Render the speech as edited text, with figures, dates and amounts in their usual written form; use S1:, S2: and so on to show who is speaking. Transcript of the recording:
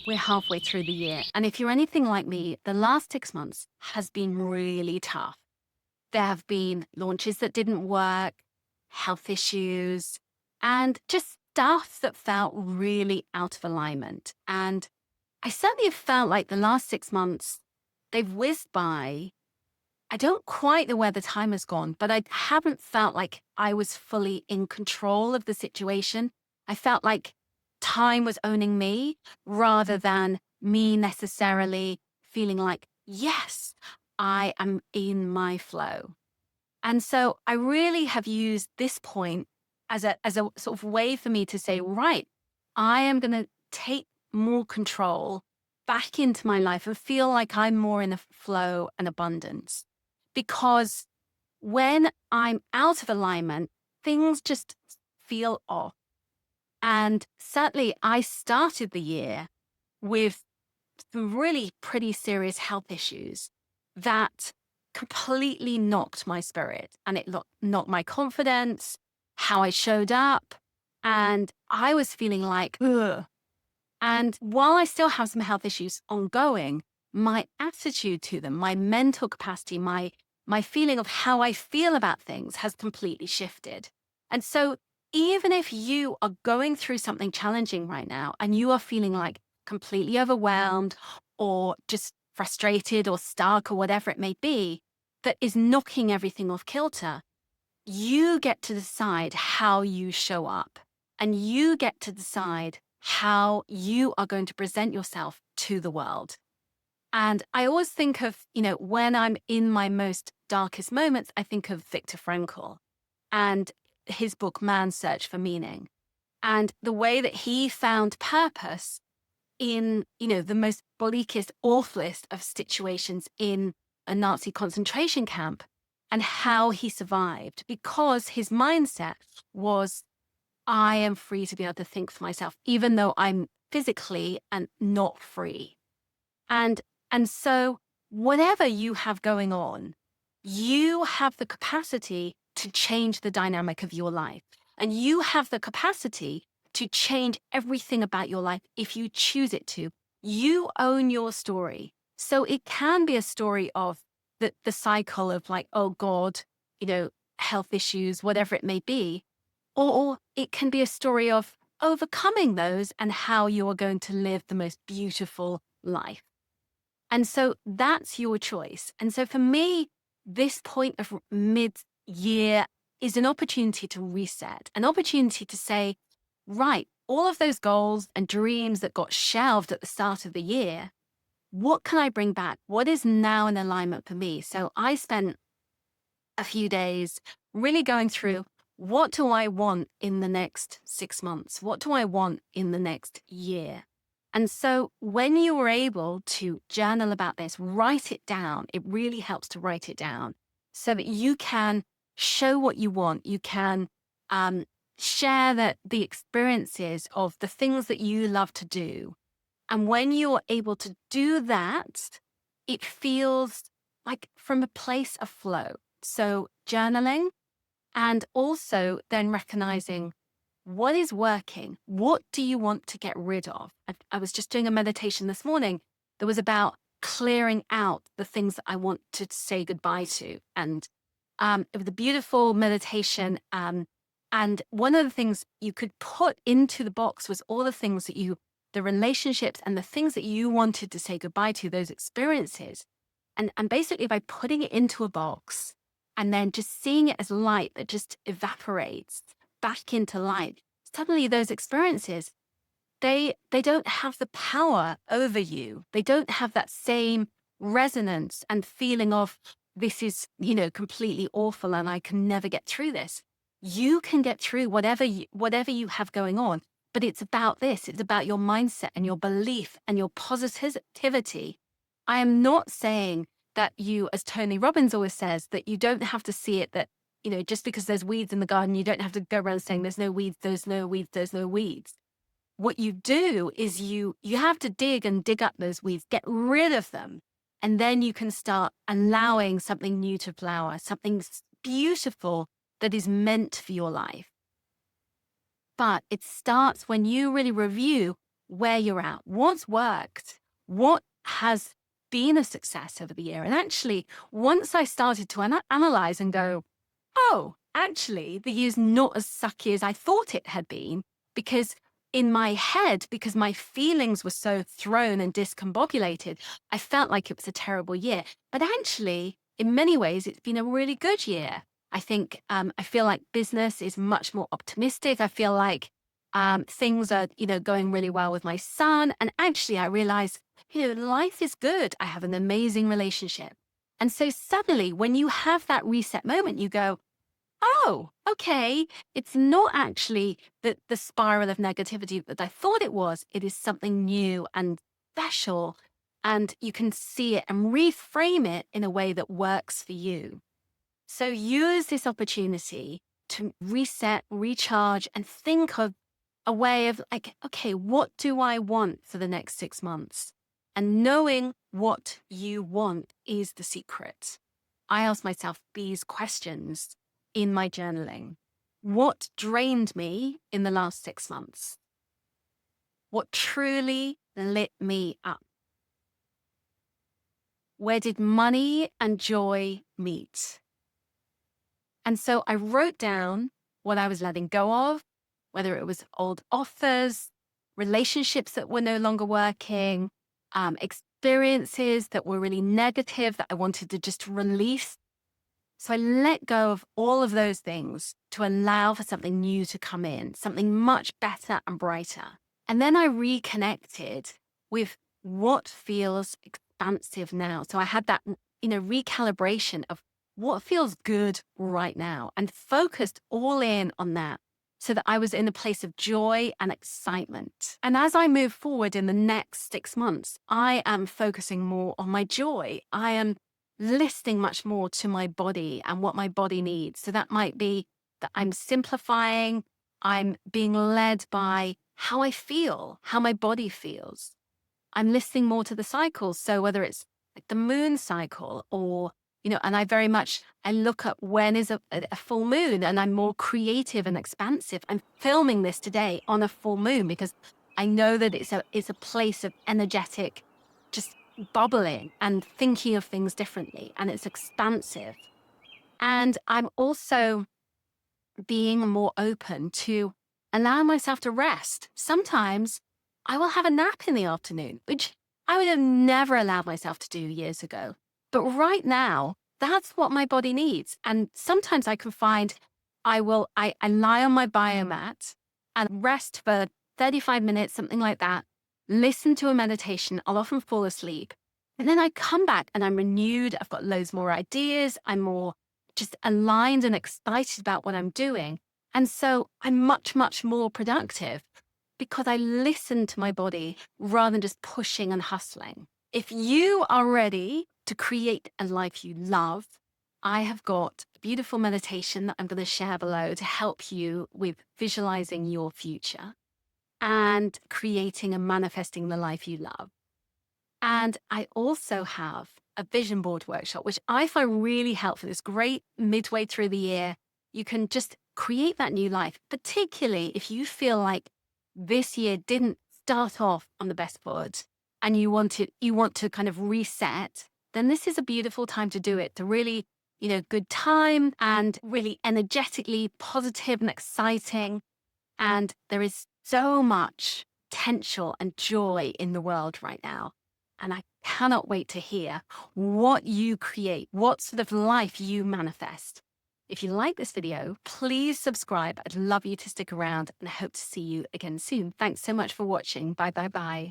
S1: we're halfway through the year. And if you're anything like me, the last 6 months has been really tough. There have been launches that didn't work, health issues, and just stuff that felt really out of alignment. And I certainly have felt like the last 6 months, they've whizzed by. I don't quite know where the time has gone, but I haven't felt like I was fully in control of the situation. I felt like time was owning me rather than me necessarily feeling like, yes, I am in my flow. And so I really have used this point as a sort of way for me to say, right, I am going to take more control back into my life and feel like I'm more in a flow and abundance. Because when I'm out of alignment, things just feel off. And certainly I started the year with some really pretty serious health issues that completely knocked my spirit and it knocked my confidence, how I showed up. And I was feeling like, ugh. And while I still have some health issues ongoing, my attitude to them, my mental capacity, my feeling of how I feel about things has completely shifted. And so even if you are going through something challenging right now and you are feeling like completely overwhelmed or just frustrated or stuck or whatever it may be, that is knocking everything off kilter, you get to decide how you show up and you get to decide how you are going to present yourself to the world. And I always think of, when I'm in my most darkest moments, I think of Viktor Frankl and his book, Man's Search for Meaning, and the way that he found purpose in, the most bleakest, awfulest of situations in a Nazi concentration camp and how he survived because his mindset was, I am free to be able to think for myself, even though I'm physically and not free. And and so whatever you have going on, you have the capacity to change the dynamic of your life. And you have the capacity to change everything about your life if you choose it to. You own your story. So it can be a story of the cycle of like, oh God, you know, health issues, whatever it may be. Or it can be a story of overcoming those and how you are going to live the most beautiful life. And so that's your choice. And so for me, this point of mid year is an opportunity to reset, an opportunity to say, right, all of those goals and dreams that got shelved at the start of the year, what can I bring back? What is now in alignment for me? So I spent a few days really going through, what do I want in the next 6 months? What do I want in the next year? And so when you were able to journal about this, write it down, it really helps to write it down so that you can show what you want. You can share the experiences of the things that you love to do. And when you're able to do that, it feels like from a place of flow. So journaling and also then recognizing what is working. What do you want to get rid of? I was just doing a meditation this morning that was about clearing out the things that I want to say goodbye to. And it was a beautiful meditation. And one of the things you could put into the box was all the things that the relationships and the things that you wanted to say goodbye to, those experiences. And basically by putting it into a box and then just seeing it as light that just evaporates back into light, suddenly those experiences, they don't have the power over you. They don't have that same resonance and feeling of this is, completely awful and I can never get through this. You can get through whatever you have going on, but it's about this. It's about your mindset and your belief and your positivity. I am not saying that you, as Tony Robbins always says, that you don't have to see it that, just because there's weeds in the garden, you don't have to go around saying there's no weeds, there's no weeds, there's no weeds. What you do is you have to dig up those weeds, get rid of them, and then you can start allowing something new to flower, something beautiful that is meant for your life. But it starts when you really review, where you're at, what's worked, what has been a success over the year. And actually, once I started to analyze and go, oh, actually, the year's not as sucky as I thought it had been, because in my head, because my feelings were so thrown and discombobulated, I felt like it was a terrible year. But actually, in many ways, it's been a really good year. I think I feel like business is much more optimistic. I feel like things are, going really well with my son. And actually, I realized, life is good. I have an amazing relationship. And so suddenly, when you have that reset moment, you go, oh, okay, it's not actually the spiral of negativity that I thought it was. It is something new and special. And you can see it and reframe it in a way that works for you. So use this opportunity to reset, recharge, and think of a way of like, okay, what do I want for the next 6 months? And knowing what you want is the secret. I ask myself these questions in my journaling. What drained me in the last 6 months? What truly lit me up? Where did money and joy meet? And so I wrote down what I was letting go of, whether it was old offers, relationships that were no longer working, experiences that were really negative that I wanted to just release. So I let go of all of those things to allow for something new to come in, something much better and brighter. And then I reconnected with what feels expansive now. So I had that, recalibration of what feels good right now and focused all in on that so that I was in a place of joy and excitement. And as I move forward in the next 6 months, I am focusing more on my joy. I am listening much more to my body and what my body needs. So that might be that I'm simplifying, I'm being led by how I feel, how my body feels. I'm listening more to the cycles. So whether it's like the moon cycle or, and I look up when is a full moon and I'm more creative and expansive. I'm filming this today on a full moon because I know that it's a place of energetic, just bubbling and thinking of things differently. And it's expansive. And I'm also being more open to allow myself to rest. Sometimes I will have a nap in the afternoon, which I would have never allowed myself to do years ago. But right now, that's what my body needs. And sometimes I can find I lie on my biomat and rest for 35 minutes, something like that, listen to a meditation. I'll often fall asleep. And then I come back and I'm renewed. I've got loads more ideas. I'm more just aligned and excited about what I'm doing. And so I'm much, much more productive because I listen to my body rather than just pushing and hustling. If you are ready to create a life you love, I have got a beautiful meditation that I'm going to share below to help you with visualizing your future and creating and manifesting the life you love. And I also have a vision board workshop, which I find really helpful. It's great midway through the year. You can just create that new life, particularly if you feel like this year didn't start off on the best foot and you want to kind of reset, then this is a beautiful time to do it, to really, good time and really energetically positive and exciting. And there is so much potential and joy in the world right now. And I cannot wait to hear what you create, what sort of life you manifest. If you like this video, please subscribe. I'd love you to stick around and I hope to see you again soon. Thanks so much for watching. Bye, bye, bye.